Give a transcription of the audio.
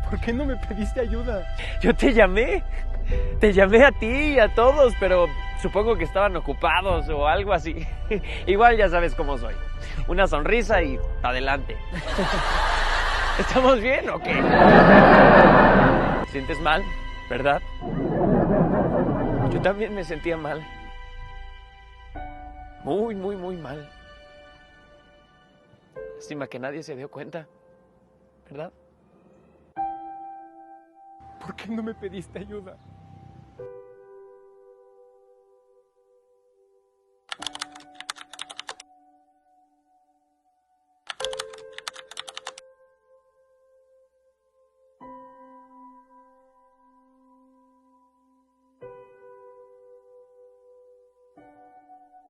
¿Por qué no me pediste ayuda? Yo te llamé a ti y a todos, pero supongo que estaban ocupados o algo así. Igual ya sabes cómo soy. Una sonrisa y adelante. ¿Estamos bien o qué? ¿Te sientes mal, verdad? Yo también me sentía mal. Muy, muy, muy mal. Lástima que nadie se dio cuenta, ¿verdad? ¿Por qué no me pediste ayuda?